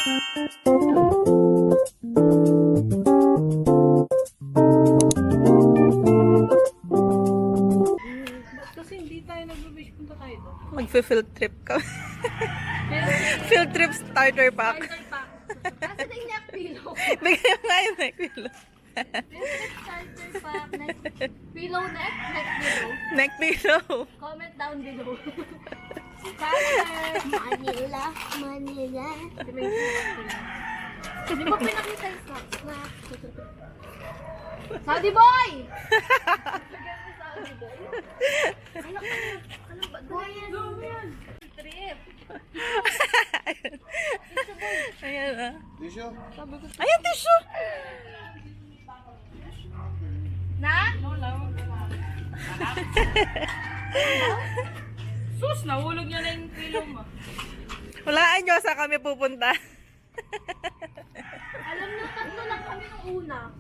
Kasi hindi tayo nag-wish, punta tayo doon. Magfe-field trip ka. Field trip starter pack. Starter pack. Kasi na yung neck pillow. Bigyan nga yung neck pillow. Starter pack, pillow neck pillow. Neck pillow. Comment down below. Starter, Manila, Manila. Hindi mo pinakita yung snack. Saudi boy! Saudi boy? Ano ba? Go yan. Trip. Ayan ah. Tissue? Ayan, tissue! Na? Sus, nahulog niya na yung pillow mo. Walaan nyo saan kami pupunta. Alam niyo, tatlo lang kami nung una.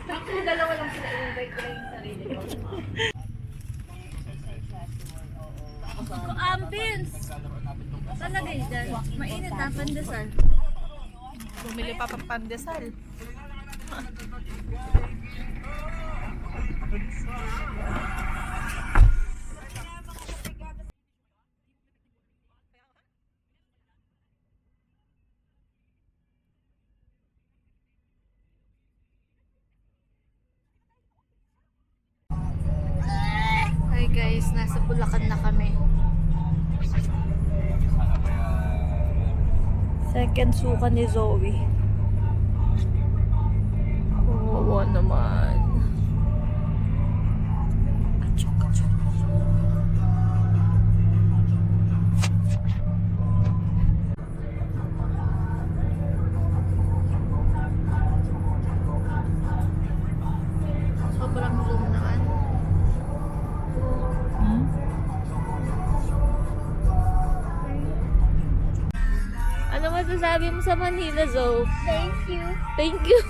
Actually, dalawa lang sila. I-invite ko lang yung sarili ko. Ambience! Talaga yun dyan. Mainit na, pandesal. Bumili pa pang pandesal. Hi guys, nasa Bulacan na kami. Second suka ni Zoe. Kawawa naman. Achok, achok. Sobrang zoom naman. Ano masasabi mo sa Manila, Zoe? Thank you. Thank you.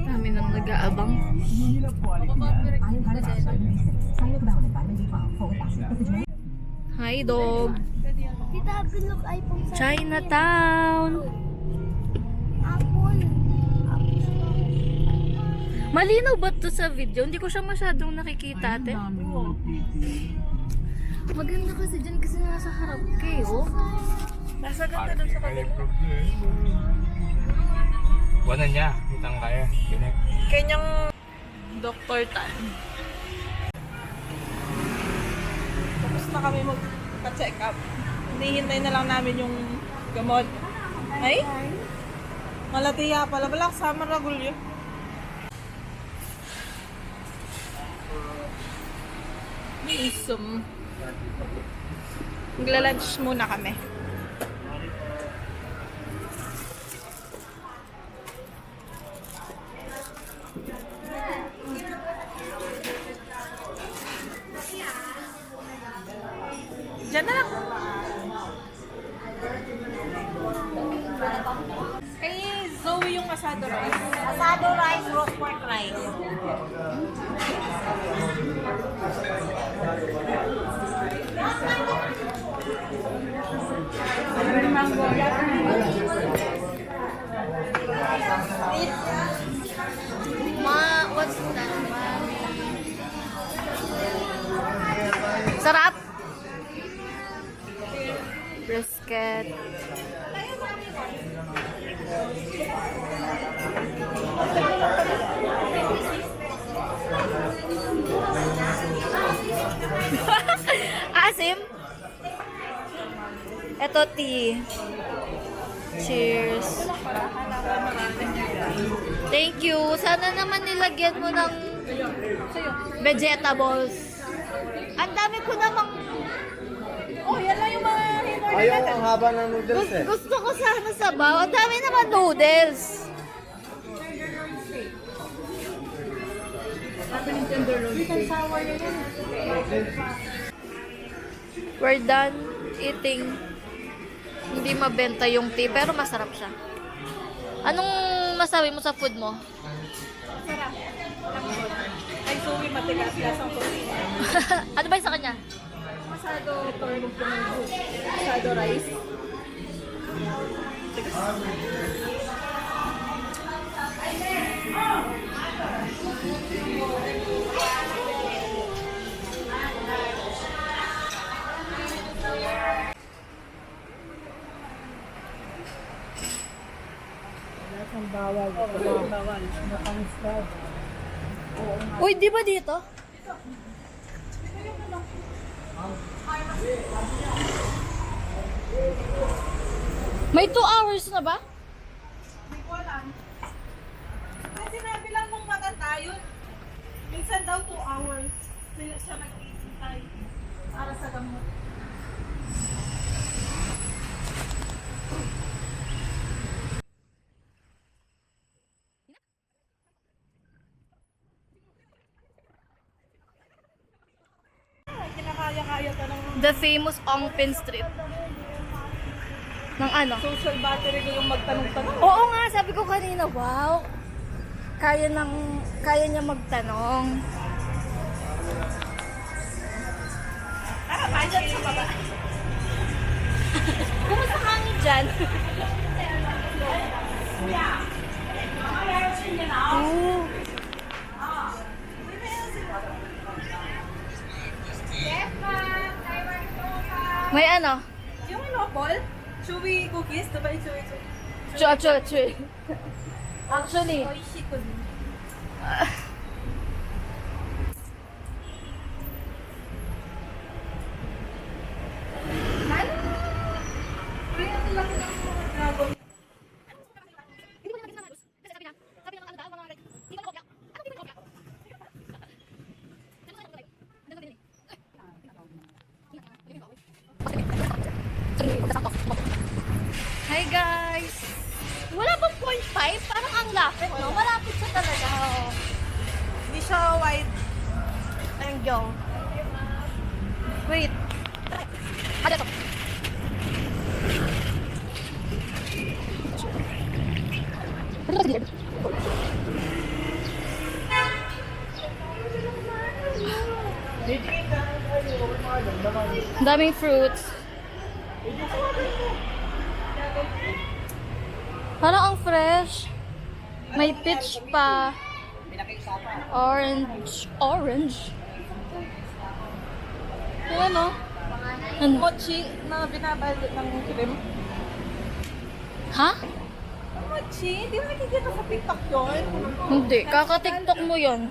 Kami nang nag-aabang. Hi, dog. Kita, look iPhone sa Chinatown. Apple. Malinaw ba to sa video? Hindi ko siya masyadong nakikita, ate. Maganda kasi dyan kasi nasa harap kayo. Nasa ganda dun sa kanila. Wala niya, hitang kaya. Binek. Kanyang Dr. Tan. Tapos na kami magka-check up. Hinihintay na lang namin yung gamot. Ay? Malatiya pala. Wala kasama ragulyo. Isum. Magla-lunch muna kami. Diyan na lang. Kay Zoe yung asado rice. Asado rice, roast pork rice. What's that? Sarap! Brisket. Asim? Ito, tea. Cheers. Thank you. Sana naman nilagyan mo ng vegetables. Ang dami ko namang... Oh, yan lang yung mga hinorder Ayaw natin. ang haba ng noodles eh. Gusto ko sana sabaw. Ang dami naman noodles. We're done eating. Hindi mabenta yung tea, pero masarap siya. Anong masabi mo sa food mo? Sarap. Lambot. Ay, suwi matigas lasang tosino. Ano ba yung sa kanya? Masado pork soup. Masado rice. Bawal. Uy, di ba dito? May 2 hours na ba? Hindi ko alam. Kasi sinabi lang mong maganda yun. Minsan daw 2 hours. Sila siya nag-iintay para sa gamot. Ay, kinakaya-kaya ka ng The famous Ongpin Street. Ng ano? social battery ko yung magtanong-tanong. Oo nga, sabi ko kanina, wow. Kaya niya magtanong. Tara, budget sa baba. Kumusta hangin dyan? Ooh. May ano? Yung ano, Paul? Chewy cookies? Diba yung chewy cookies? Chu. Actually, Oishi ko din. hi guys! Wala bang 0.5? Parang ang lapit, no? Malapit siya talaga. Hindi siya wide. Angle. Wait. Ano to? Daming fruits. Parang ang fresh. May peach pa. Orange. Yung ano? Ano? Mochi na binabalot ng cream. Ha? Mochi? Hindi mo nakikita sa TikTok yun? Hindi. Kaka-tiktok mo yon.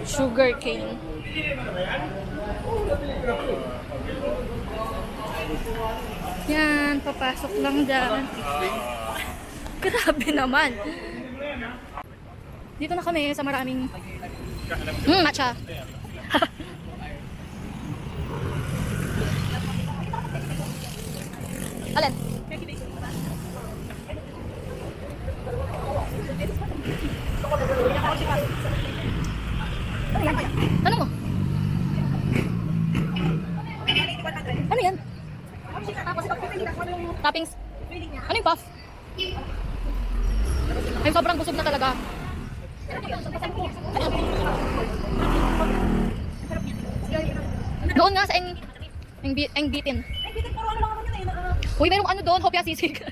Sugar cane. Yan, papasok lang dyan. Grabe naman. Dito na kami sa maraming matcha. Alin? Ano mo? Ano yan? Toppings. Ano yung puff? Ay, sobrang busog na talaga. Doon nga sa Eng Bitin. Uy, mayroong ano doon, hopya sisig.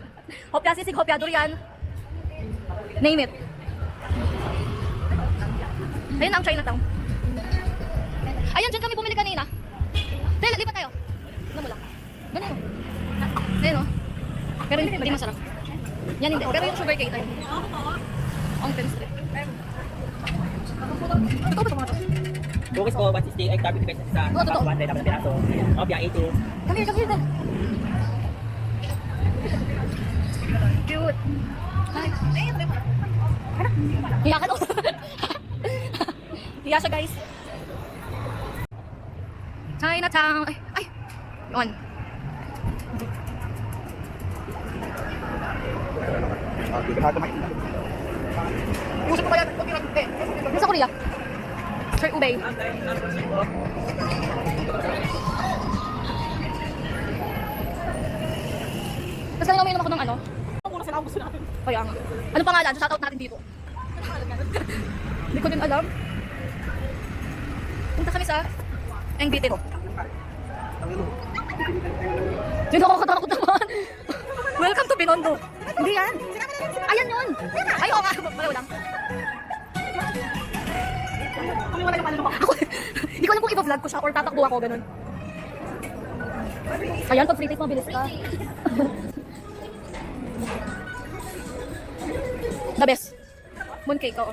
Hopya sisig, hopya durian. Name it. Ayun ang Chinatown. Ayun, dyan kami bumili kanina. Tela, lipat tayo. Ano mo lang? Ganun mo. Ayun o. Pero hindi masarap. Yan hindi. Pero yung sugar cane tayo. Ongpin Street. Ito ba tomato? Cookies ko, 160. Ay, gabi ko sa Oo, totoo. 100. Dapat na piraso. Opia, 82. Come here. Cute. Hi. Hiya ka to. Hiya siya, guys. Chinatown. Ay. Yun. Usap ko kaya. Nasa Korea. Sir Ubay. Tapos kanina uminom ako ng ano? Ako muna sila ang gusto natin. Kaya nga. Anong pangalan? Shoutout natin dito. Hindi ko din alam. Punta kami sa NBT ko. Hindi ako katakot naman. Welcome to Binondo. Hindi yan. Ayan yun. Ay, oo nga. Wala lang. Hindi ko alam kung i-vlog ko siya or tatakbo ako, ganun. Ayan, pag free taste, mabilis ka. The best. Mooncake, oo.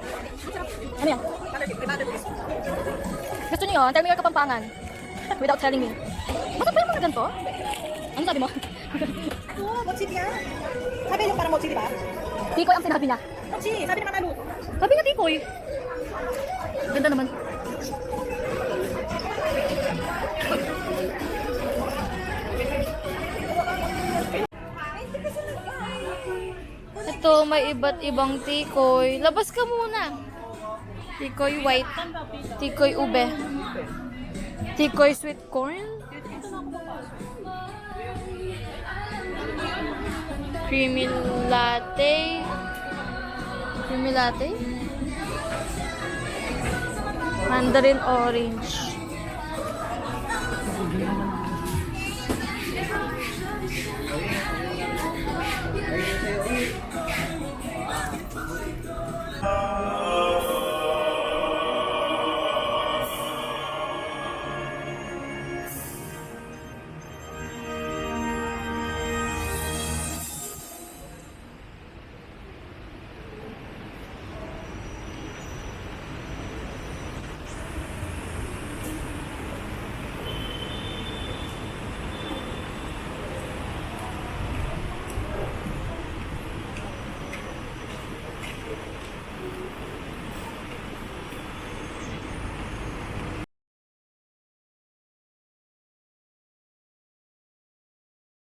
Ano yan? Gusto niyo yun? Tell me your Kapampangan. Without telling me. Bakit ba yung mga ganito? Ano sabi mo? Oo, mochi yan. Sabi yung parang mochi, di ba? Tikoy ang sinabi niya. Mochi, sabi naman ano. Sabi niya Tikoy. Ganda naman. Ito, may iba't ibang tikoy. Labas ka muna. Tikoy white. Tikoy ube. Tikoy sweet corn. Creamy latte. Creamy latte. Mandarin orange.